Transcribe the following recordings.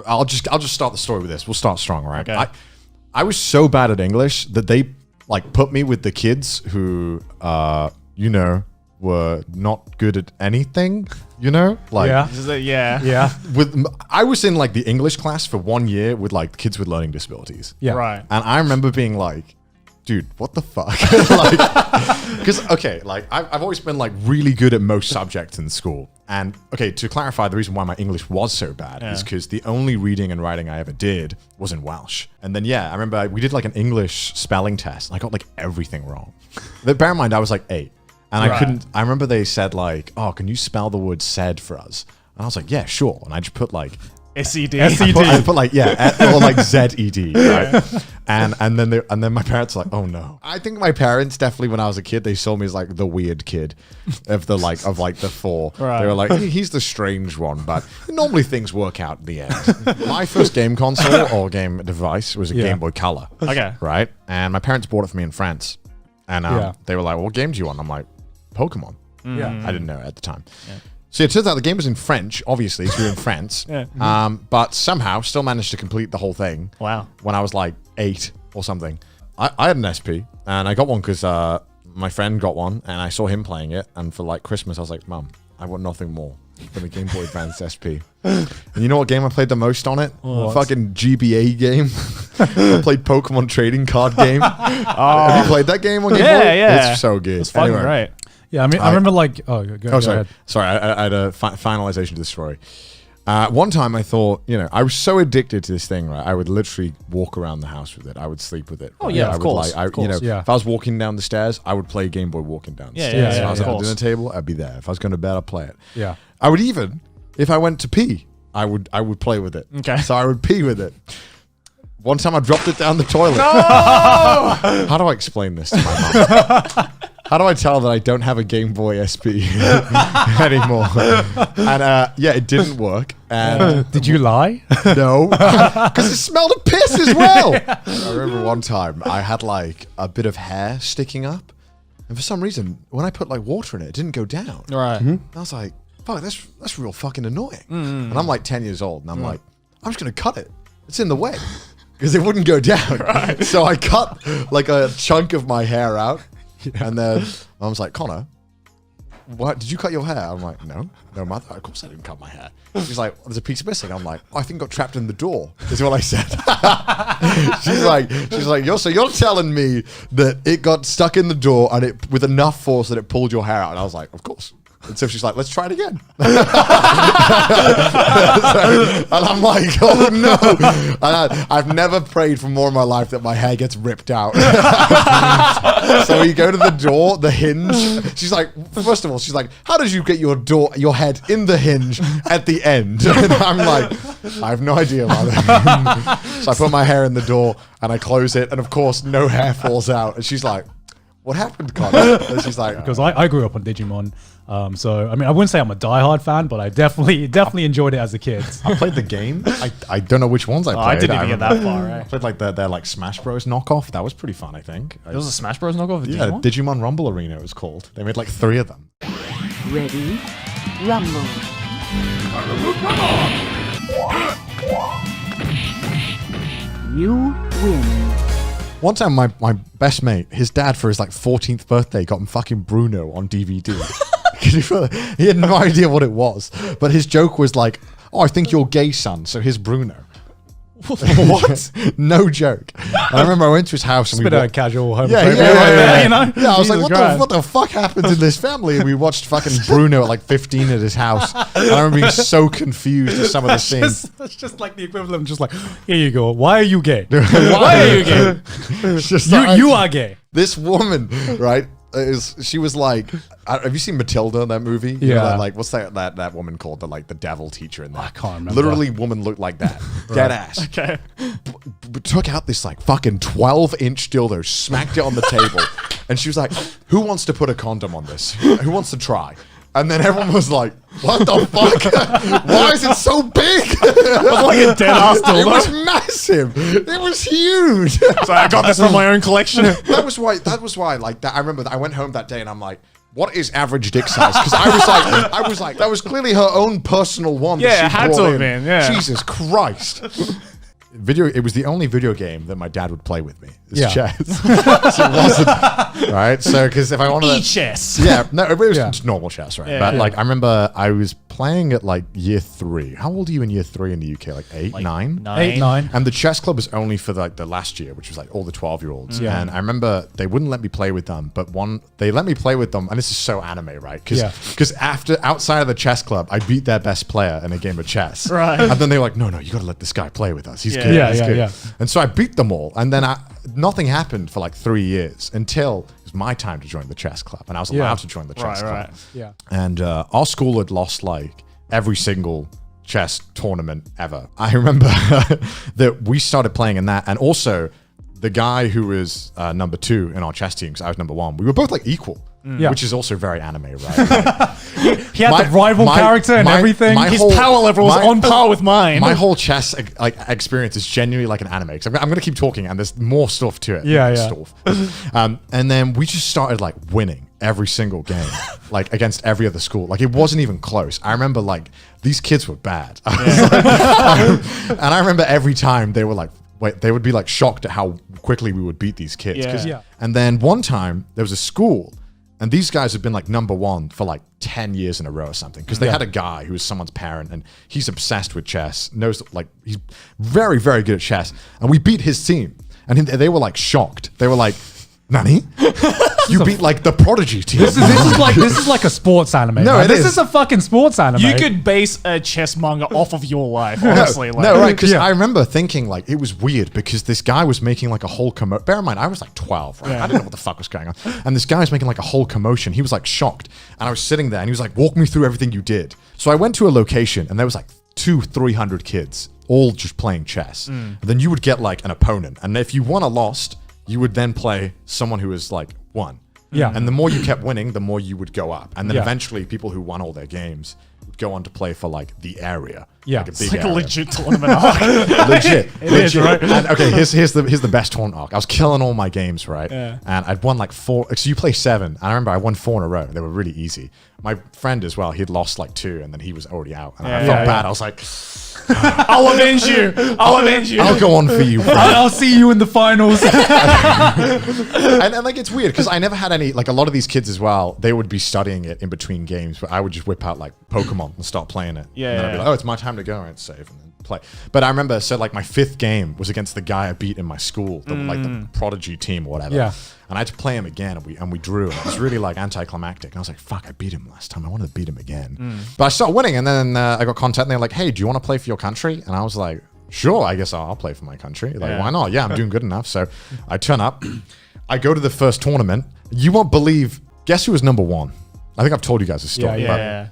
I'll just start the story with this. We'll start strong, right? Okay. I was so bad at English that they like put me with the kids who, were not good at anything. Like Yeah. I was in like the English class for 1 year with like kids with learning disabilities. Yeah. Right. And I remember being like, dude, what the fuck? Like, I've always been like really good at most subjects in school. And okay, to clarify, the reason why my English was so bad is because the only reading and writing I ever did was in Welsh. And then, I remember we did like an English spelling test and I got like everything wrong. But bear in mind, I was like 8 and I remember they said like, oh, can you spell the word said for us? And I was like, yeah, sure. And I just put like, SED. I put like or like ZED, right? and then my parents were like, oh no. I think my parents definitely, when I was a kid, they saw me as like the weird kid of the 4. Right. They were like, he's the strange one, but normally things work out in the end. My first game console or game device was a Game Boy Color. Okay. Right, and my parents bought it for me in France, and they were like, well, what game do you want? I'm like, Pokemon. Yeah. I didn't know at the time. Yeah. So it turns out the game was in French, obviously, because we were in France. But somehow still managed to complete the whole thing. Wow. When I was like 8 or something. I had an SP, and I got one because my friend got one, and I saw him playing it. And for like Christmas, I was like, Mum, I want nothing more than a Game Boy Advance SP. And you know what game I played the most on it? What? Fucking GBA game. I played Pokemon Trading Card Game. Have you played that game on Game Boy? Yeah. It's so good. It's fucking great. Yeah, I mean, I remember like, go sorry. ahead. Sorry, I had a finalization to the story. One time I thought, I was so addicted to this thing, right? I would literally walk around the house with it. I would sleep with it. Oh, right? yeah, I of would, course. If I was walking down the stairs, I would play Game Boy walking down the Yeah, stairs. yeah, If I was of at the course. dinner table, I'd be there. If I was going to bed, I'd play it. Yeah. I would even, if I went to pee, I would play with it. Okay. So I would pee with it. One time I dropped it down the toilet. No! How do I explain this to my mom? How do I tell that I don't have a Game Boy SP anymore? And it didn't work. And Did you lie? no, because it smelled of piss as well. I remember one time I had like a bit of hair sticking up, and for some reason, when I put like water in it, it didn't go down. Right. And I was like, fuck, that's real fucking annoying. And I'm like 10 years old, and I'm like, I'm just gonna cut it. It's in the way because it wouldn't go down. Right. So I cut like a chunk of my hair out. And then I was like, Connor, what? Did you cut your hair? I'm like, no, mother. Of course I didn't cut my hair. She's like, there's a piece missing. I'm like, I think it got trapped in the door. Is what I said. she's like, you're telling me that it got stuck in the door and it with enough force that it pulled your hair out? And I was like, of course. And so she's like, let's try it again. And I'm like, oh no. And I've never prayed for more in my life that my hair gets ripped out. So we go to the door, the hinge. She's like, first of all, she's like, how did you get your head in the hinge at the end? And I'm like, I have no idea, mother. So I put my hair in the door and I close it. And of course, no hair falls out. And she's like, what happened, Connor? And she's like, Because I grew up on Digimon. So, I mean, I wouldn't say I'm a diehard fan, but I definitely enjoyed it as a kid. I played the game. I don't know which ones I played. I didn't even get that far, I right? played like their like Smash Bros knockoff. That was pretty fun, I think. There was a Smash Bros knockoff of Yeah, Digimon? Digimon Rumble Arena it was called. They made like 3 of them. Ready? Rumble. You win. One time my best mate, his dad for his like 14th birthday got him fucking Bruno on DVD. He had no idea what it was. But his joke was like, oh, I think you're gay, son. So here's Bruno. What? No joke. And I remember I went to his house and It's a bit of a casual home. Yeah, you know? Yeah, I was like, Jesus what the fuck happens in this family? And we watched fucking Bruno at like 15 at his house. And I remember being so confused at some of the scenes. That's just like the equivalent, just like, here you go. Why are you gay? Why are you gay? It's just You are gay. This woman, right? She was like, have you seen Matilda, that movie? You know, Yeah. that, like, what's that woman called? The devil teacher in that. I can't remember. Literally, woman looked like that. Dead ass. Okay. Took out this like fucking 12-inch dildo, smacked it on the table, and she was like, "Who wants to put a condom on this? Who wants to try?" And then everyone was like, "What the fuck? Why is it so big?" It was like a dead ass It dildo. was massive. It was huge. So I got this from my own collection. That was why. Like that. I remember that I went home that day and I'm like, what is average dick size? Because I was like, that was clearly her own personal one. Yeah, that it she had brought to have in. been, yeah. Jesus Christ. It was the only video game that my dad would play with me. Is Yeah. chess. So it wasn't, right? So, because if I wanted chess. yeah, no, it was Yeah. just normal chess, right? Yeah, But yeah. like, I remember I was playing at like year 3. How old are you in year 3 in the UK? Like 8, 9? 8, 9. And the chess club was only for like the last year, which was like all the 12-year-olds. Yeah. And I remember they wouldn't let me play with them, but they let me play with them, and this is so anime, right? Because outside of the chess club, I beat their best player in a game of chess. Right. And then they were like, no, you got to let this guy play with us. He's Yeah. good. Yeah, he's yeah, good. yeah. And so I beat them all, and then nothing happened for like 3 years until it was my time to join the chess club, and I was allowed to join the chess club. Right. Yeah. And our school had lost like every single chess tournament ever. I remember that we started playing in that, and also the guy who was number 2 in our chess team, because I was number 1, we were both like equal. Yeah. Which is also very anime, right? Like, He had the rival character and everything. His power level was on par with mine. My whole chess experience is genuinely like an anime. Because I'm going to keep talking, and there's more stuff to it. Yeah, yeah. Stuff. And then we just started like winning every single game, like against every other school. Like it wasn't even close. I remember like these kids were bad. And I remember every time they were like, they would be like shocked at how quickly we would beat these kids. Yeah. Yeah. And then one time there was a school, and these guys had been like number 1 for like 10 years in a row or something. Because they had a guy who was someone's parent, and he's obsessed with chess, knows like he's very, very good at chess. And we beat his team, and they were like shocked. They were like, Nani? You beat like the Prodigy team. This is like a sports anime. No, man. it This is. is a fucking sports anime. You could base a chess manga off of your life, honestly. No, right, because Yeah. I remember thinking like it was weird because this guy was making like a whole commotion. Bear in mind, I was like 12, right? Yeah. I didn't know what the fuck was going on. And this guy was making like a whole commotion. He was like shocked. And I was sitting there, and he was like, walk me through everything you did. So I went to a location, and there was like 200-300 kids all just playing chess. And then you would get like an opponent. And if you won or lost, you would then play someone who was like won. Yeah. And the more you kept winning, the more you would go up. And then Yeah. eventually people who won all their games would go on to play for like the area. Yeah. Like a It's big Like a area. legit tournament arc. Legit. It is, right? And okay, here's the best tournament arc. I was killing all my games, right? Yeah. And I'd won like 4. So you play 7. And I remember I won 4 in a row. They were really easy. My friend as well, he'd lost like 2, and then he was already out. And I Yeah, felt yeah, bad. yeah. I was like, I'll avenge you. I'll avenge you. I'll go on for you, friend. I'll see you in the finals. and like it's weird because I never had any, like a lot of these kids as well, they would be studying it in between games, but I would just whip out like Pokemon and start playing it. Yeah, And then I'd be yeah. like, oh, it's my time to go, and I'd save and then play. But I remember, so like my 5th game was against the guy I beat in my school, like the Prodigy team or whatever. Yeah. And I had to play him again, and we drew. And it was really like anticlimactic. And I was like, fuck, I beat him last time. I wanted to beat him again. But I started winning, and then I got contact, and they were like, hey, do you want to play for your country? And I was like, sure, I guess I'll play for my country. Like, Yeah. why not? Yeah, I'm doing good enough. So I turn up. I go to the first tournament. You won't believe, guess who was number 1? I think I've told you guys this story. Yeah, but Yeah.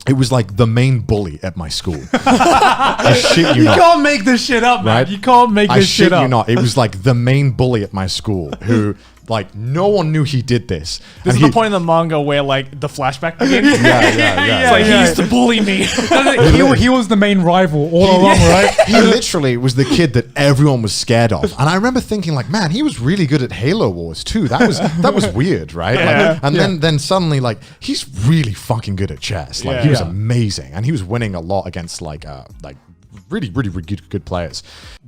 it was like the main bully at my school. I shit you You not. can't make this shit up, man. Right? You can't make I this shit shit up. you not. It was like the main bully at my school who, like, no one knew he did this. This And is the point in the manga where like the flashback begins. Yeah. It's like Yeah. he used to bully me. he was the main rival all along, right? He literally was the kid that everyone was scared of, and I remember thinking, like, man, he was really good at Halo Wars too. That was weird, right? Yeah. Like, and then suddenly, like, he's really fucking good at chess. Like, he was Yeah. amazing, and he was winning a lot against like really good players.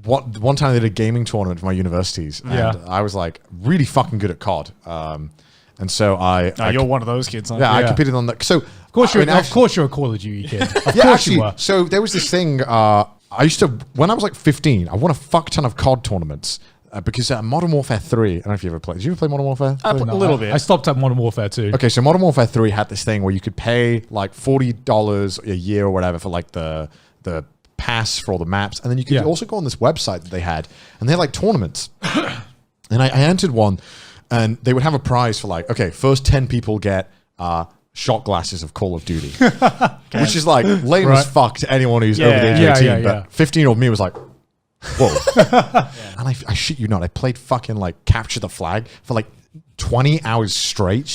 One time they did a gaming tournament for my universities, and Yeah. I was like really fucking good at COD. And so I You're one of those kids, huh? I Yeah. competed on that. So Of course, I mean, of course you're a Call of Duty kid. Of yeah, course you actually, were. so there was this thing. I used to, when I was like 15, I won a fuck ton of COD tournaments because Modern Warfare 3. I don't know if you ever played. Did you ever play Modern Warfare? A little bit. I stopped at Modern Warfare 2. Okay, so Modern Warfare 3 had this thing where you could pay like $40 a year or whatever for like the pass for all the maps, and then you could Yeah. also go on this website that they had, and they had like tournaments. And I entered one, and they would have a prize for like, okay, first 10 people get shot glasses of Call of Duty, which is like lame as Right. fuck to anyone who's Yeah. over the age Yeah, of 18. yeah, But yeah. 15-year-old me was like, whoa. And I shit you not, I played fucking like Capture the Flag for like 20 hours straight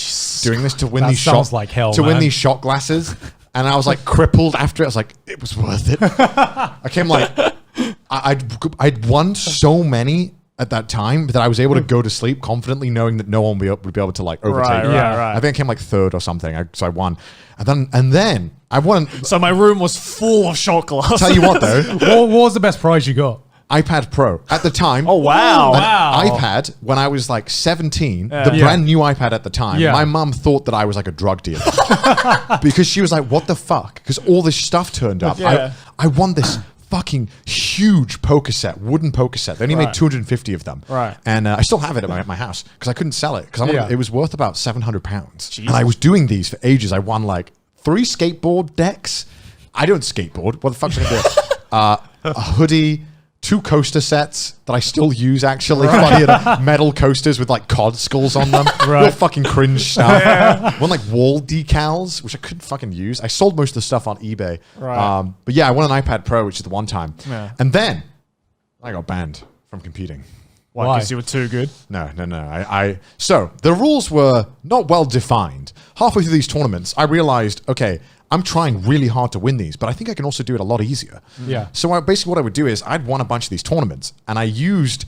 doing this to win That these sounds shot like hell, to win man. these shot glasses. And I was like crippled after it. I was like, it was worth it. I came like, I'd won so many at that time, that I was able to go to sleep confidently knowing that no one would be able to like overtake me. Right. I think I came like third or something. So I won. And then I won. So my room was full of shot glass. Tell you what though, What was the best prize you got? iPad Pro at the time. Oh, wow. An iPad when I was like 17, the brand new iPad at the time. Yeah. My mum thought that I was like a drug dealer because she was like, "What the fuck?" Because all this stuff turned up. Yeah. I won this fucking huge poker set, wooden poker set. They only made 250 of them. Right. And I still have it at my house because I couldn't sell it because it was worth about £700. And I was doing these for ages. I won like 3 skateboard decks. I don't skateboard. What the fuck's I gonna do? A hoodie. 2 coaster sets that I still use, actually. Funny metal coasters with like cod skulls on them. Real fucking cringe stuff. One like wall decals, which I couldn't fucking use. I sold most of the stuff on eBay. Right. But yeah, I won an iPad Pro, which is the one time. Yeah. And then I got banned from competing. Why? Because you were too good? No. So the rules were not well defined. Halfway through these tournaments, I realized, okay, I'm trying really hard to win these, but I think I can also do it a lot easier. Yeah. So basically what I would do is I'd won a bunch of these tournaments and I used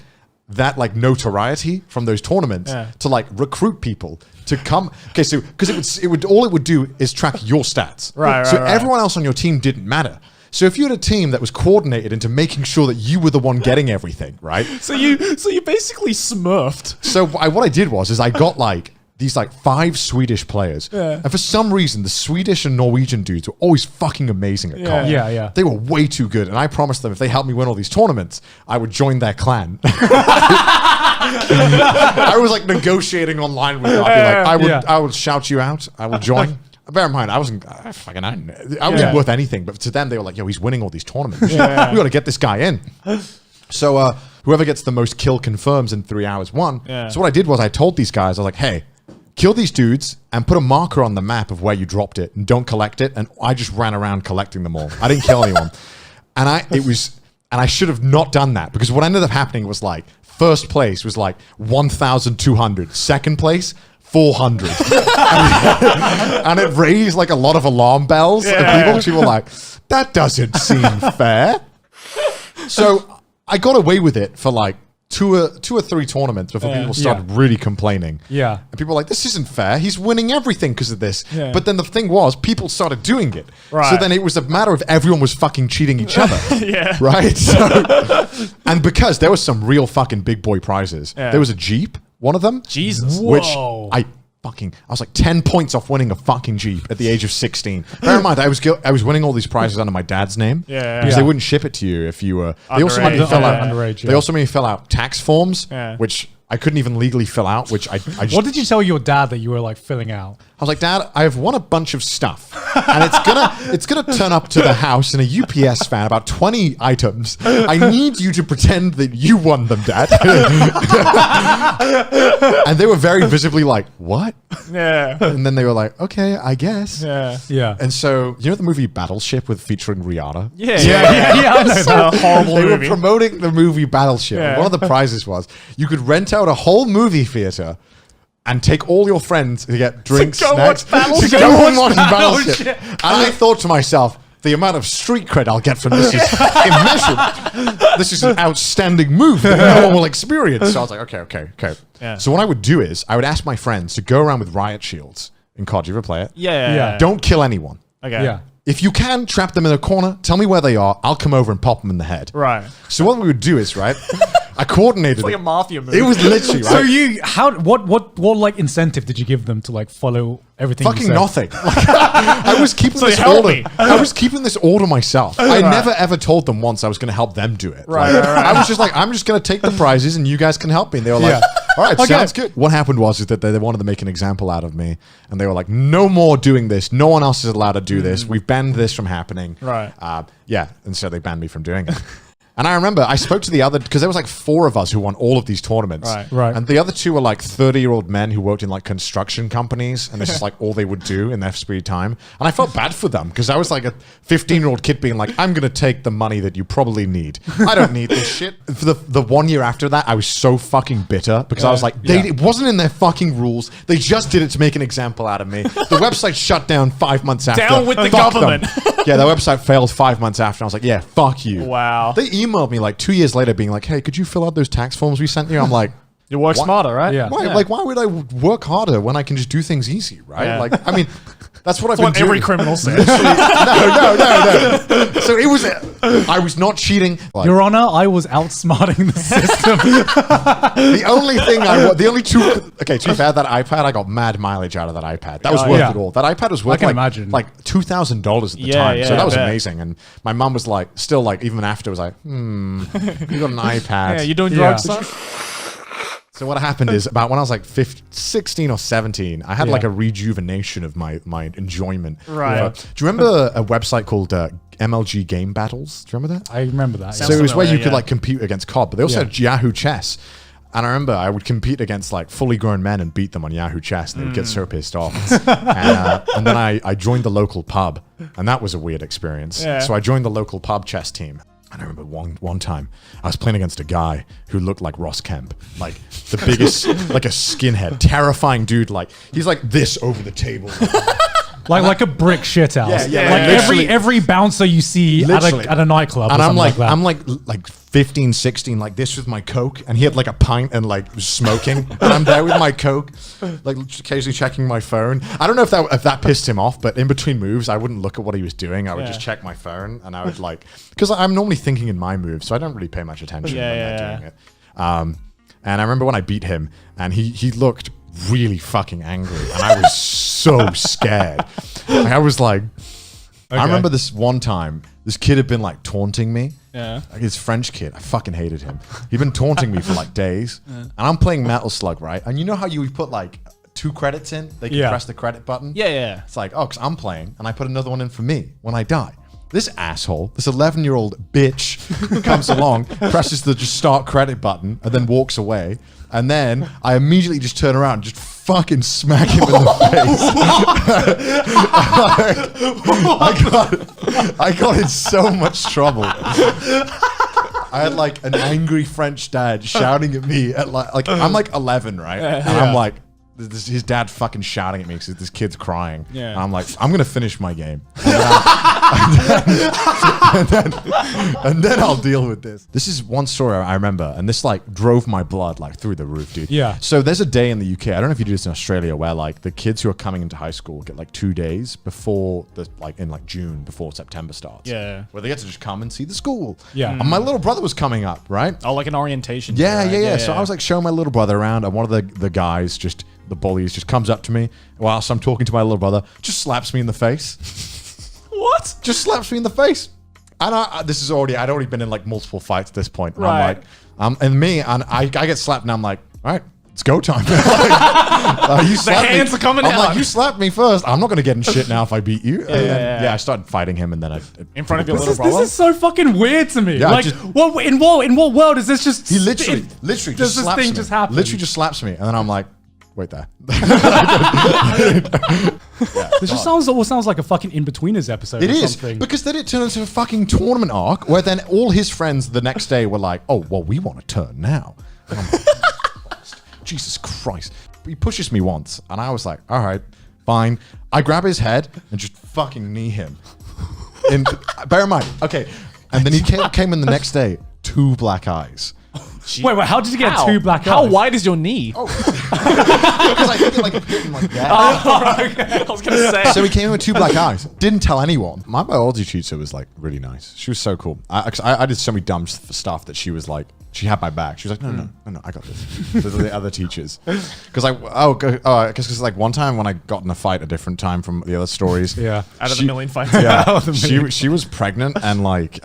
that like notoriety from those tournaments to like recruit people to come. Okay, so because it would do is track your stats. Right. So everyone else on your team didn't matter. So if you had a team that was coordinated into making sure that you were the one getting everything, right? So you basically smurfed. So what I did was I got like these like 5 Swedish players. Yeah. And for some reason, the Swedish and Norwegian dudes were always fucking amazing at comp. Yeah. They were way too good. And I promised them if they helped me win all these tournaments, I would join their clan. I was like negotiating online with them. I'd be like, I would shout you out. I will join. Bear in mind, I wasn't worth anything. But to them, they were like, yo, he's winning all these tournaments. We got to get this guy in. So whoever gets the most kill confirms in 3 hours won. Yeah. So what I did was I told these guys, I was like, hey, kill these dudes and put a marker on the map of where you dropped it and don't collect it. And I just ran around collecting them all. I didn't kill anyone. And I should have not done that because what ended up happening was like first place was like 1,200. Second place, 400. and it raised like a lot of alarm bells. And people were like, that doesn't seem fair. So I got away with it for like two or three tournaments before people started really complaining. Yeah. And people were like, this isn't fair. He's winning everything because of this. Yeah. But then the thing was, people started doing it. Right. So then it was a matter of everyone was fucking cheating each other. Yeah. Right? So, and because there was some real fucking big boy prizes. Yeah. There was a Jeep, one of them. Jesus. Which I was like 10 points off winning a fucking Jeep at the age of 16. Bear in mind, I was winning all these prizes under my dad's name. Yeah. Because they wouldn't ship it to you if you were. They also made me fill out underage. They also made me fill out tax forms, which I couldn't even legally fill out. Which I just, what did you tell your dad that you were like filling out? I was like, Dad, I have won a bunch of stuff, and it's gonna turn up to the house in a UPS van, about 20 items. I need you to pretend that you won them, Dad. And they were very visibly like, what? Yeah. And then they were like, okay, I guess. Yeah. Yeah. And so, you know the movie Battleship featuring Rihanna? Yeah. I know that. Horrible movie. They were promoting the movie Battleship. Yeah. One of the prizes was you could rent out a whole movie theater and take all your friends to get drinks, snacks, to go and watch Battleship. And I thought to myself, the amount of street cred I'll get from this is immeasurable. This is an outstanding move that no one will experience. So I was like, okay. Yeah. So what I would do is I would ask my friends to go around with riot shields in COD. You ever play it? Yeah. Don't kill anyone. Okay. Yeah. If you can, trap them in a corner, tell me where they are, I'll come over and pop them in the head. Right. So what we would do is, right, I coordinated. It's like a mafia movie. It was literally, right? So what like incentive did you give them to like follow everything? Fucking nothing. Like, I was keeping this order. I was keeping this order myself. I never ever told them once I was going to help them do it. Right. I was just like, I'm just going to take the prizes and you guys can help me. And they were like, all right, sounds good. What happened was that they wanted to make an example out of me, and they were like, no more doing this. No one else is allowed to do this. We've banned this from happening. Right. And so they banned me from doing it. And I remember I spoke to the other, because there was like 4 of us who won all of these tournaments. Right. And the other 2 were like 30-year-old men who worked in like construction companies. And this is like all they would do in their spare time. And I felt bad for them because I was like a 15-year-old kid being like, I'm going to take the money that you probably need. I don't need this shit. For the 1 year after that, I was so fucking bitter because I was like, it wasn't in their fucking rules. They just did it to make an example out of me. The website shut down 5 months after. Down with the government. Yeah, the website failed 5 months after. I was like, yeah, fuck you. Wow. They emailed me like 2 years later being like, hey, could you fill out those tax forms we sent you? I'm like, You work smarter, right? Yeah. why? Like, why would I work harder when I can just do things easy, right? Yeah. Like, I mean, that's what I've That's been what every doing. criminal says. No. So it was, I was not cheating. Like, Your Honor, I was outsmarting the system. the only thing the only two, okay, to be fair, that iPad, I got mad mileage out of that iPad. That was worth yeah. it all. That iPad was worth can like, imagine. like $2,000 at the Yeah, time. yeah, So that was I bet. amazing. And my mum was like, still like, even after, was like, you got an iPad. Yeah, you doing Yeah. drugs, son? So what happened is about when I was like 16 or 17, I had Yeah. like a rejuvenation of my enjoyment. Right. Do you remember a website called MLG Game Battles? Do you remember that? I remember that. So it was where you familiar, could yeah. like compete against COD, but they also Yeah. had Yahoo Chess. And I remember I would compete against like fully grown men and beat them on Yahoo Chess, and they would get so pissed off. And then I joined the local pub, and that was a weird experience. Yeah. So I joined the local pub chess team. And I remember one time I was playing against a guy who looked like Ross Kemp, like the biggest, like a skinhead, terrifying dude. Like he's like this over the table. Like a brick shit house. Yeah, like literally. every bouncer you see Literally. at a nightclub. And or I'm something like, that. I'm like 15, 16, like this with my Coke, and he had like a pint and like was smoking, and I'm there with my Coke, like occasionally checking my phone. I don't know if that pissed him off, but in between moves, I wouldn't look at what he was doing. I would just check my phone, and I would like, because I'm normally thinking in my moves, so I don't really pay much attention when they're doing it. And I remember when I beat him, and he looked really fucking angry, and I was so scared. Like, I was like, I remember this one time, this kid had been like taunting me. Yeah. Like this French kid, I fucking hated him. He'd been taunting me for like days. And I'm playing Metal Slug, right? And you know how you put like 2 credits in? They can press the credit button. Yeah. It's like, oh, because I'm playing, and I put another one in for me when I die. This asshole, this 11-year-old bitch comes along, presses the just start credit button, and then walks away. And then I immediately just turn around and just fucking smack him in the face. I got in so much trouble. I had like an angry French dad shouting at me at like I'm like 11, right? And I'm like, his dad fucking shouting at me because this kid's crying. Yeah. And I'm like, I'm gonna finish my game. And then I'll deal with this. This is one story I remember, and this like drove my blood like through the roof, dude. Yeah. So there's a day in the UK, I don't know if you do this in Australia, where like the kids who are coming into high school get like 2 days before the like in like June before September starts. Yeah. Where they get to just come and see the school. Yeah. And my little brother was coming up, right? Oh, like an orientation. Yeah, day, right? yeah. So I was like showing my little brother around, and one of the guys, just the bullies, just comes up to me whilst I'm talking to my little brother, just slaps me in the face. What? Just slaps me in the face. And I'd already been in like multiple fights at this point. And Right. I'm like, and I get slapped, and I'm like, all right, it's go time. You slapped hands me. are coming I'm out. like, you slapped me first. I'm not going to get in shit now if I beat you. And then, yeah. I started fighting him, and then In front of your little This brother? is so fucking weird to me. Yeah, like, just- in what world is this just? He literally does just this slaps thing me. just happen? Literally just slaps me, and then I'm like, wait there. This just sounds like a fucking In-Betweeners episode. It or is, something. because then it turned into a fucking tournament arc where then all his friends the next day were like, oh, well, we want to turn now. And I'm like, Jesus Christ. He pushes me once, and I was like, all right, fine. I grab his head and just fucking knee him. And bear in mind, okay, and then he came in the next day, 2 black eyes. Wait, how did you get How? 2 black eyes? How wide is your knee? Because I think it like hit him like that. I was going to say. So he came in with 2 black eyes. Didn't tell anyone. My biology teacher was like really nice. She was so cool. I did so many dumb stuff that she was like, she had my back. She was like, no, I got this. Those are the other teachers. Because because like one time when I got in a fight a different time from the other stories. Yeah. Out of the million fights. Yeah. She was pregnant, and like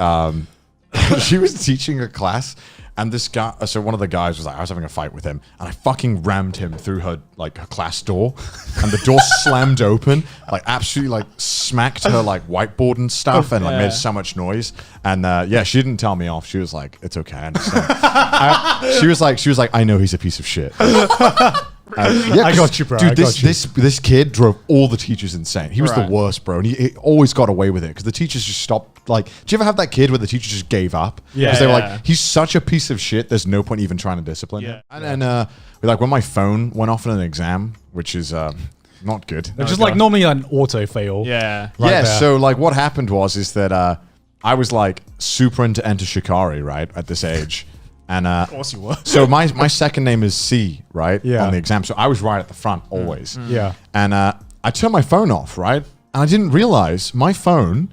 she was teaching a class. And this guy, so one of the guys was like, I was having a fight with him, and I fucking rammed him through her class door, and the door slammed open, like absolutely like smacked her like whiteboard and stuff, and like made so much noise. And she didn't tell me off. She was like, it's okay, I understand. She was like, I know he's a piece of shit. I got you, bro. Dude, I got you. this kid drove all the teachers insane. He was Right. the worst, bro, and he always got away with it because the teachers just stopped. Like, do you ever have that kid where the teacher just gave up? Yeah. Because they were Yeah. like, he's such a piece of shit. There's no point even trying to discipline him. And then, like, when my phone went off in an exam, which is not good. It's just like normally an auto fail. Yeah. Right yeah. there. So like, what happened is that I was like super into Enter Shikari, right, at this age. And Of course you were. so my second name is C, right, Yeah. on the exam. So I was right at the front always. Yeah. And I turned my phone off, right? And I didn't realize my phone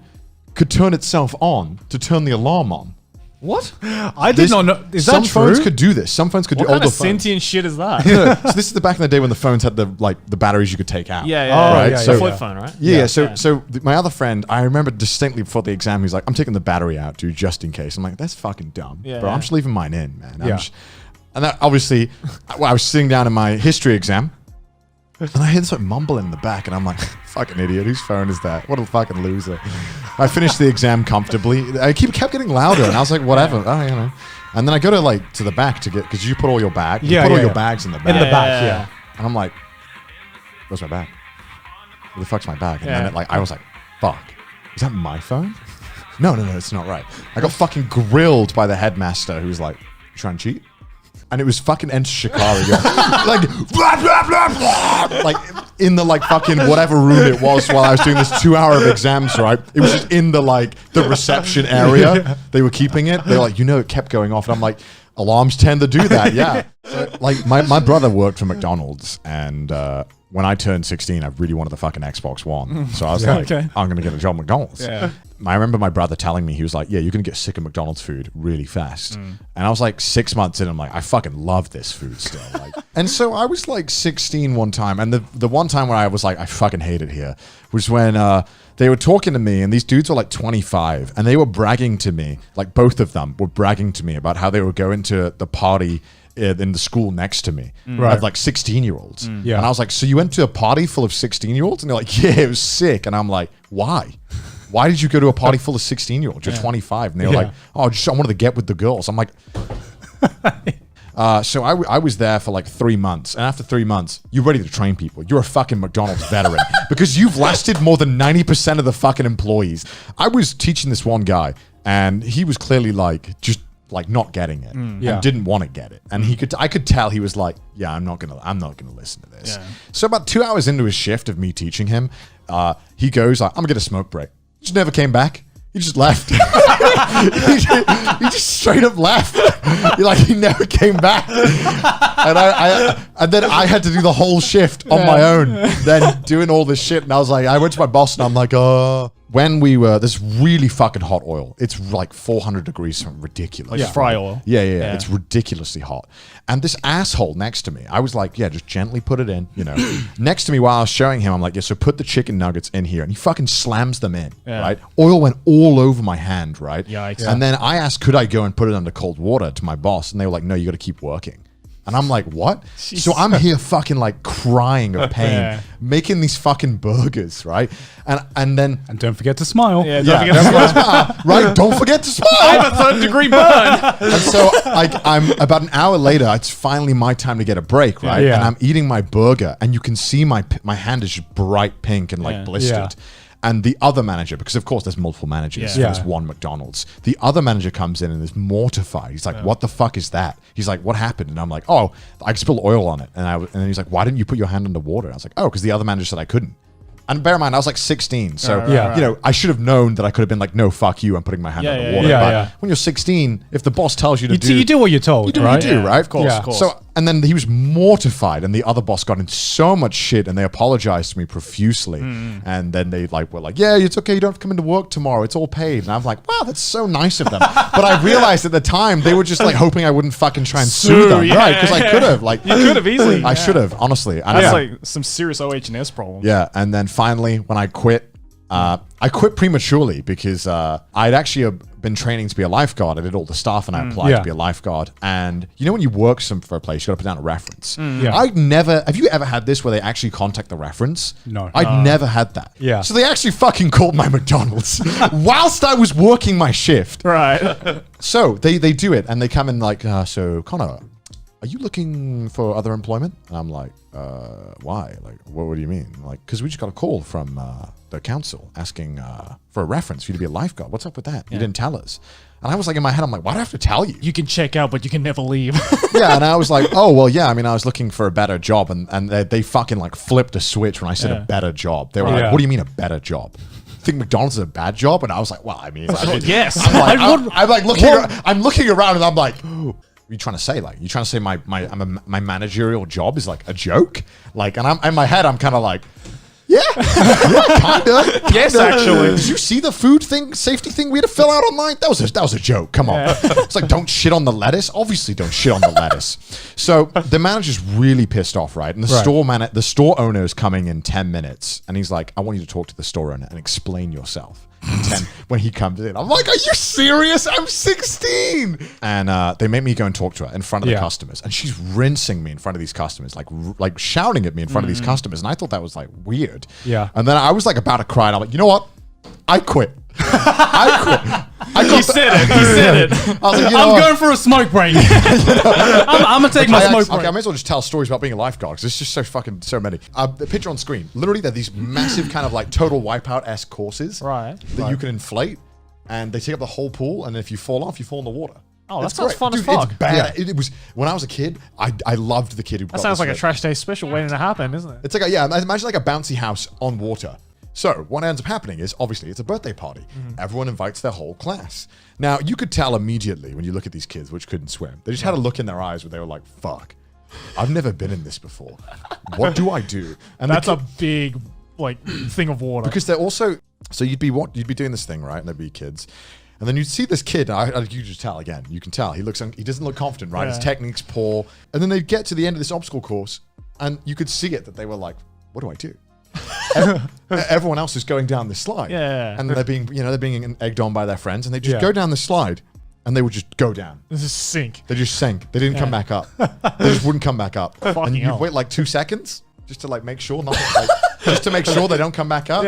could turn itself on to turn the alarm on. What? I did not know. Is that some true? phones could do this. Some phones could What do kind older of phones. sentient shit is that? So this is the back in the day when the phones had the batteries you could take out. Yeah, Oh, right. yeah, So The flip phone, right? yeah. So my other friend, I remember distinctly before the exam, he's like, "I'm taking the battery out, dude, just in case." I'm like, "That's fucking dumb, Yeah, bro. yeah. I'm just leaving mine in, man." Yeah. And that obviously, I was sitting down in my history exam, and I hear this like mumble in the back, and I'm like, "Fucking idiot! Whose phone is that? What a fucking loser!" I finished the exam comfortably. I kept getting louder, and I was like, "Whatever, oh, you know." And then I go to the back to get because you put all your bag, you Yeah, put all yeah, your yeah. bags in the back, In the back, Yeah. yeah. and I'm like, "Where's my bag? Where the fuck's my bag?" And Yeah. then I was like, "Fuck, is that my phone?" No, it's not right. I got fucking grilled by the headmaster who was like, "You trying to cheat?" And it was fucking Enter Shikari, like blah, blah, blah, blah, like in the like fucking whatever room it was while I was doing this 2 hour of exams, right? It was just in the the reception area. They were keeping it. They were like, it kept going off, and I'm like, alarms tend to do that, yeah. So, like my brother worked for McDonald's, and when I turned 16, I really wanted the fucking Xbox One. So I was like, Okay. I'm gonna get a job at McDonald's. Yeah. I remember my brother telling me, he was like, "Yeah, you're gonna get sick of McDonald's food really fast." And I was like 6 months in, I'm like, I fucking love this food still. And so I was like 16 one time, and the one time where I was like, I fucking hate it here, was when they were talking to me, and these dudes were like 25, and they were bragging to me, like both of them were bragging to me about how they were going to the party in the school next to me, Right. of like 16-year-olds. Yeah. And I was like, "So you went to a party full of 16-year-olds?" And they're like, "Yeah, it was sick." And I'm like, "Why? Why did you go to a party full of 16-year-olds? You're 25. And they were Yeah. like, "Oh, I wanted to get with the girls." I'm like, so I was there for like 3 months. And after 3 months, you're ready to train people. You're a fucking McDonald's veteran because you've lasted more than 90% of the fucking employees. I was teaching this one guy, and he was clearly like, just like not getting it Yeah. and didn't want to get it. And I could tell he was like, "Yeah, I'm not gonna listen to this." Yeah. So about 2 hours into his shift of me teaching him, he goes, "I'm gonna get a smoke break." Just never came back. He just left. he just straight up left. He never came back. And then I had to do the whole shift on my own, then doing all this shit. And I was like, I went to my boss and I'm like, when we were this really fucking hot oil, it's like 400 degrees, something ridiculous. Like fry oil. Yeah. It's ridiculously hot. And this asshole next to me, I was like, "Yeah, just gently put it in, Next to me while I was showing him, I'm like, "Yeah, so put the chicken nuggets in here." And he fucking slams them in, Yeah. right? Oil went all over my hand, right? Yikes. And then I asked, could I go and put it under cold water to my boss? And they were like, "No, you got to keep working." And I'm like, "What?" So I'm here fucking like crying of pain, Yeah. making these fucking burgers, right? And then And don't forget to smile. Yeah, yeah, don't forget to smile. right? Don't forget to smile. I have a third-degree burn. And so I'm about an hour later, it's finally my time to get a break, right? Yeah. And I'm eating my burger, and you can see my hand is just bright pink and like Yeah. blistered. Yeah. And the other manager, because of course there's multiple managers Yeah. for this one McDonald's, the other manager comes in and is mortified. He's like, "What the fuck is that?" He's like, "What happened?" And I'm like, "Oh, I spilled oil on it." And then he's like, "Why didn't you put your hand under water?" And I was like, "Oh, because the other manager said I couldn't." And bear in mind, I was like 16, so right. I should have known that I could have been like, "No, fuck you, I'm putting my hand Yeah, under yeah, water." yeah. But Yeah. when you're 16, if the boss tells you to You do what you're told, you do right? what you do, Yeah, right? of course, Yeah. of course. So, and then he was mortified, and the other boss got in so much shit, and they apologized to me profusely. And then they were like, "Yeah, it's okay. You don't have to come into work tomorrow. It's all paid." And I'm like, "Wow, that's so nice of them." But I realized at the time they were just like hoping I wouldn't fucking try and sue them, yeah, right? Because I could have, like, You could have easily. I should have, honestly. And That's yeah. like some serious OH&S problems. Yeah, and then finally, when I quit, I quit prematurely because I'd actually been training to be a lifeguard. I did all the stuff, and I applied Yeah. to be a lifeguard. And when you work for a place, you got to put down a reference. Yeah. Have you ever had this where they actually contact the reference? No. I'd never had that. Yeah. So they actually fucking called my McDonald's whilst I was working my shift. Right. So they do it, and they come in like, "So Connor, are you looking for other employment?" And I'm like, why? Like, what do you mean? Like, because we just got a call from the council asking for a reference for you to be a lifeguard. What's up with that? You didn't tell us. And I was like, in my head, I'm like, why do I have to tell you? You can check out, but you can never leave. Yeah, and I was like, oh, well, yeah, I mean, I was looking for a better job, and they fucking like flipped a switch when I said a better job. They were like, Yeah. what do you mean a better job? think McDonald's is a bad job? And I was like, well, I mean, Yes. I'm like looking around and I'm like, what are you trying to say? Like, you trying to say my managerial job is like a joke? Like, and I'm in my head, I'm kind of like, yeah, kind of. Yes, actually. Did you see the food thing, safety thing we had to fill out online? That was a joke. Come on. It's like, don't shit on the lettuce. Obviously, don't shit on the lettuce. So the manager's really pissed off, right? And the store owner is coming in 10 minutes, and he's like, I want you to talk to the store owner and explain yourself. When he comes in, I'm like, are you serious? I'm 16. And they make me go and talk to her in front of the customers, and she's rinsing me in front of these customers, like shouting at me in front of these customers. And I thought that was like weird. Yeah. And then I was like about to cry, and I'm like, you know what? I quit. I quit. He said it. I was like, I'm going for a smoke break. I'm gonna take my smoke break. Okay, I may as well just tell stories about being a lifeguard because there's just so many. The picture on screen, literally, they're these massive kind of like total wipeout-esque courses that you can inflate, and they take up the whole pool. And if you fall off, you fall in the water. Oh, that sounds fun as fuck. It's bad. It was when I was a kid. I loved the kid who. That sounds like a Trash Day special waiting to happen, isn't it? It's like imagine like a bouncy house on water. So what ends up happening is, obviously, it's a birthday party. Everyone invites their whole class. Now, you could tell immediately when you look at these kids which couldn't swim. They just had a look in their eyes where they were like, fuck, I've never been in this before. What do I do? And that's a big like thing of water. Because they're also, so you'd be doing this thing, right? And there'd be kids. And then you'd see this kid, you just tell again, you can tell. He doesn't look confident, right? His technique's poor. And then they'd get to the end of this obstacle course, and you could see it that they were like, what do I do? Everyone else is going down this slide, and they're being egged on by their friends, and they just go down the slide, and they would just go down. This is sink. They just sank. They didn't come back up. They just wouldn't come back up. And you hell. wait like 2 seconds just to like make sure just to make sure they don't come back up.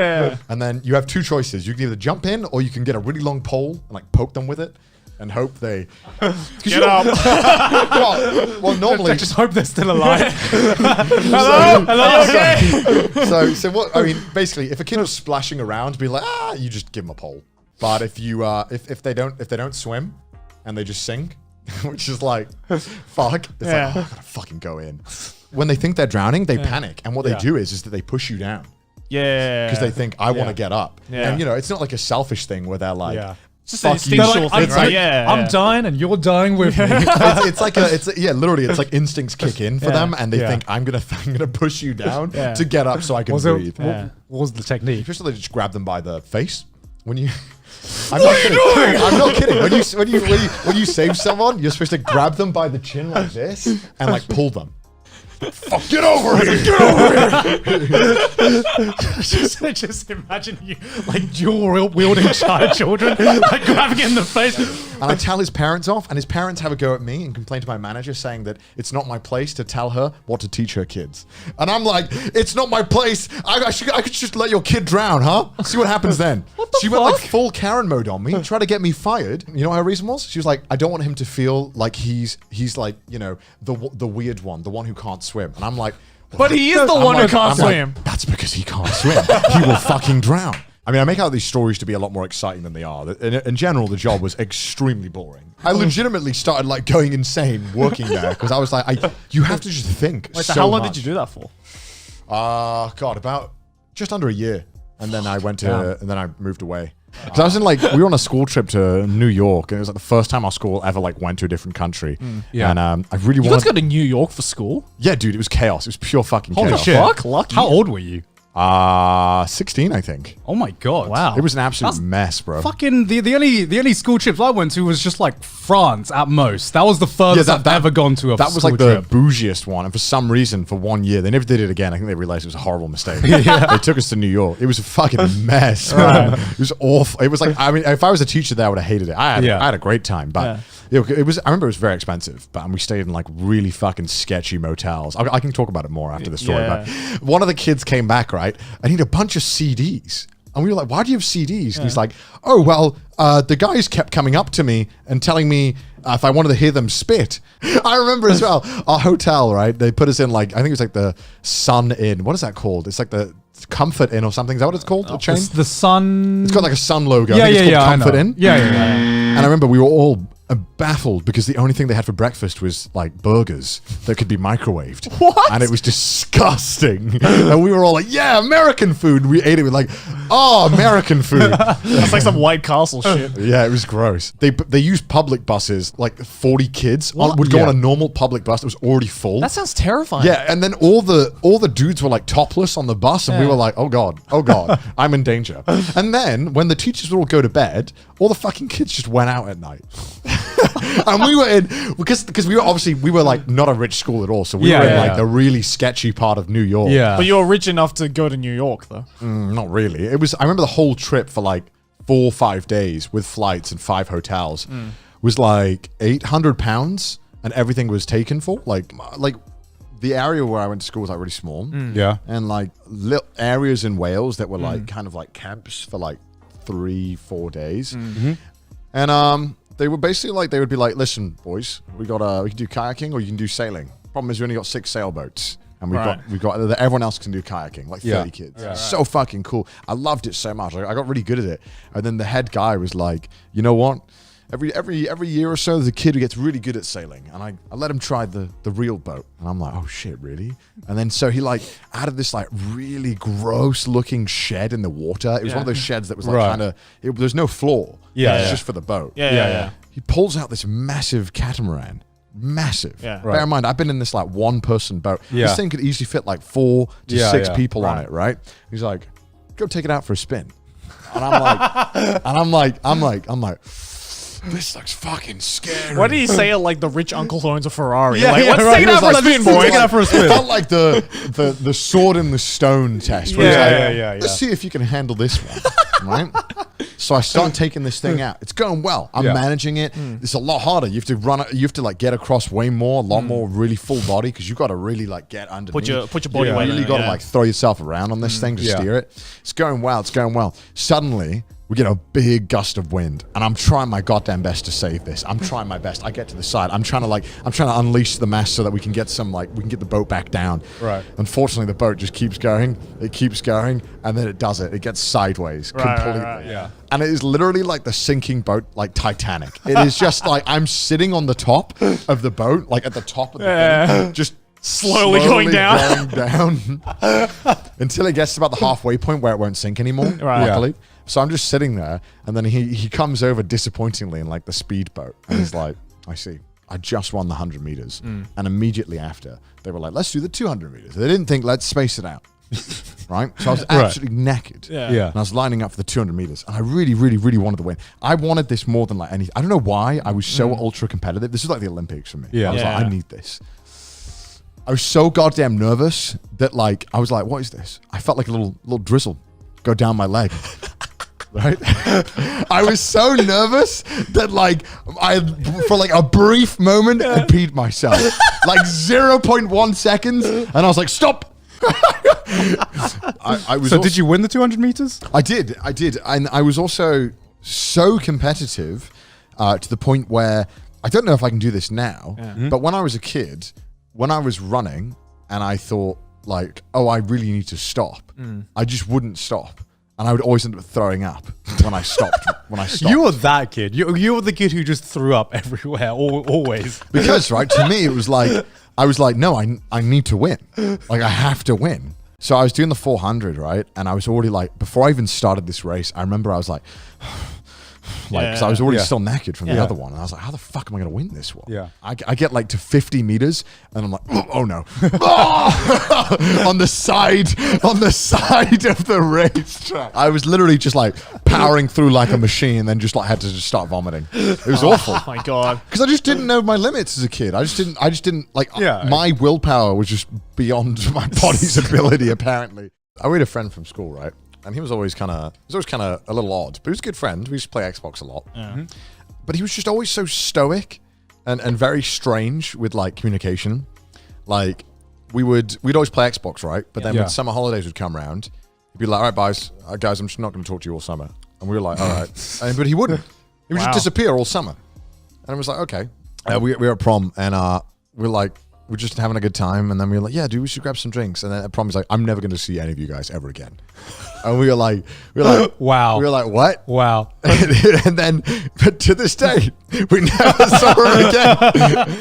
And then you have two choices. You can either jump in, or you can get a really long pole and like poke them with it. And hope they get up. well, normally just hope they're still alive. Hello. Okay. So what? I mean, basically, if a kid was splashing around, be like, you just give them a pole. But if you if they don't swim and they just sink, which is like, fuck, it's like, I gotta fucking go in. When they think they're drowning, they panic, and what they do is that they push you down. Yeah. Because they think I want to get up, and it's not like a selfish thing where they're like. It's just an instinctual thing, right? I'm dying and you're dying with me. Literally, it's like instincts kick in for them, and they think I'm gonna push you down to get up so I can breathe. What was the technique? First of all, they just grab them by the face when you. I'm not kidding. When you save someone, you're supposed to grab them by the chin like this and like pull them. Fuck, get over here! Get over here! just imagine you like dual wielding child children, like grabbing in the face. And I tell his parents off, and his parents have a go at me and complain to my manager, saying that it's not my place to tell her what to teach her kids. And I'm like, it's not my place. I could just let your kid drown, huh? See what happens then. She went like full Karen mode on me, tried to get me fired. You know what her reason was? She was like, I don't want him to feel like he's like, the weird one, the one who can't swim. And I'm like, but he is the one who can't swim. That's because he can't swim. He will fucking drown. I mean, I make out these stories to be a lot more exciting than they are. In general, the job was extremely boring. I legitimately started like going insane working there because I was like, you have to just think. Wait, so how long did you do that for? God, about just under a year, and then I went to, and then I moved away. Because I was in we were on a school trip to New York, and it was like the first time our school ever like went to a different country. And I really wanted. You guys go to New York for school? Yeah, dude, it was chaos. It was pure fucking chaos. Holy shit! Fuck, lucky. How old were you? 16, I think. Oh my god! Wow, it was an absolute mess, bro. Fucking the only school trips I went to was just like France at most. That was the furthest I've ever gone to. That was like the bougiest one, and for some reason, for 1 year, they never did it again. I think they realized it was a horrible mistake. They took us to New York. It was a fucking mess. Man. It was awful. It was like, I mean, if I was a teacher there, I would have hated it. I had a great time, but. It was. I remember it was very expensive, but we stayed in like really fucking sketchy motels. I can talk about it more after the story. But one of the kids came back, right, and he had a bunch of CDs, and we were like, "Why do you have CDs?" And he's like, "Oh well, the guys kept coming up to me and telling me if I wanted to hear them spit." I remember as well. Our hotel, right? They put us in like, I think it was like the Sun Inn. What is that called? It's like the Comfort Inn or something. Is that what it's called? A chain? The Sun. It's got like a sun logo. Yeah, I think it's called I Comfort know. Inn. Yeah. And I remember we were all baffled because the only thing they had for breakfast was like burgers that could be microwaved. What? And it was disgusting. And we were all like, yeah, American food. We ate it with like, oh, American food. That's like some White Castle shit. Yeah, it was gross. They used public buses, like 40 kids would go Yeah. on a normal public bus that was already full. That sounds terrifying. Yeah, and then all the dudes were like topless on the bus, and we were like, oh god, I'm in danger. And then when the teachers would all go to bed, all the fucking kids just went out at night. And we were in because we were like not a rich school at all, so we were in like the really sketchy part of New York. Yeah. But you're rich enough to go to New York, though. Not really. It was. I remember the whole trip for like 4 or 5 days with flights and 5 hotels was like £800, and everything was taken for like the area where I went to school was like really small. Yeah. And like little areas in Wales that were like kind of like camps for like 3-4 days. And they were basically like, they would be like, listen, boys, we can do kayaking or you can do sailing. Problem is we only got 6 sailboats. And we've got everyone else can do kayaking, like 30 kids. Yeah, so fucking cool. I loved it so much. I got really good at it. And then the head guy was like, you know what? Every year or so, there's a kid who gets really good at sailing, and I let him try the real boat, and I'm like, oh shit, really? And then so he like added this like really gross looking shed in the water. It was one of those sheds that was like kind of there's no floor. It's just for the boat. Yeah. He pulls out this massive catamaran. Massive. Yeah. Bear in mind, I've been in this like 1-person boat. Yeah. This thing could easily fit like 4 to 6 people on Right. it, right? He's like, go take it out for a spin. And I'm like, this looks fucking scary. Why did he say it like the rich uncle who owns a Ferrari? Yeah, like, yeah, let's right. take it He out was for a like, spin, let's boy. take it out for a spin. It felt like the sword in the stone test. Where it's like, let's see if you can handle this one, right? So I start taking this thing out. It's going well. I'm managing it. It's a lot harder. You have to run. You have to like get across way more, a lot more, really full body because you got to really like get underneath. Put your body You weight. really in it, got to like throw yourself around on this thing to steer it. It's going well. It's going well. Suddenly, we get a big gust of wind, and I'm trying my goddamn best to save this. I'm trying my best. I get to the side. I'm trying to unleash the mast so that we can get the boat back down. Right. Unfortunately, the boat just keeps going. It keeps going, and then it does it. It gets sideways completely. right, yeah. And it is literally like the sinking boat, like Titanic. It is just like I'm sitting on the top of the boat, like at the top of the thing, just Slowly going down. down until it gets to about the halfway point where it won't sink anymore. Right. Luckily. So I'm just sitting there, and then he comes over disappointingly in like the speedboat, and he's like, I see. I just won the 100 meters. And immediately after, they were like, let's do the 200 meters. They didn't think, let's space it out. Right? So I was absolutely knackered. Yeah. Yeah. And I was lining up for the 200 meters, and I really, really, really wanted to win. I wanted this more than like anything. I don't know why I was so ultra competitive. This is like the Olympics for me. Yeah. I was Yeah. like, I need this. I was so goddamn nervous that like I was like, what is this? I felt like a little drizzle go down my leg. Right? I was so nervous that like for like a brief moment I peed myself. Like 0.1 seconds, and I was like, stop. I was So also- did you win the 200 meters? I did. And I was also so competitive to the point where I don't know if I can do this now, but when I was a kid, when I was running and I thought like, oh, I really need to stop, I just wouldn't stop. And I would always end up throwing up when I stopped. You were that kid. You were the kid who just threw up everywhere, always. Because, right, to me, it was like, I was like, no, I need to win. Like, I have to win. So I was doing the 400, right? And I was already like, before I even started this race, I remember I was like, because I was already still knackered from the other one. And I was like, how the fuck am I going to win this one? Yeah. I get like to 50 meters and I'm like, oh no. on the side of the racetrack. I was literally just like powering through like a machine and then just like had to just start vomiting. It was awful. Oh my god. Because I just didn't know my limits as a kid. I just didn't like, my willpower was just beyond my body's ability, apparently. I had a friend from school, right? And he was always kind of a little odd, but he was a good friend. We used to play Xbox a lot. But he was just always so stoic and very strange with like communication. Like we'd always play Xbox, right? But then when summer holidays would come around, he'd be like, all right, guys, I'm just not going to talk to you all summer. And we were like, all right. But he wouldn't. He would just disappear all summer. And it was like, okay. We were at prom and we're like, we're just having a good time, and then we were like, yeah, dude, we should grab some drinks. And then I promised, like, I'm never going to see any of you guys ever again. And we were like, Wow. We were like, what? Wow. And then, but to this day, we never saw him again.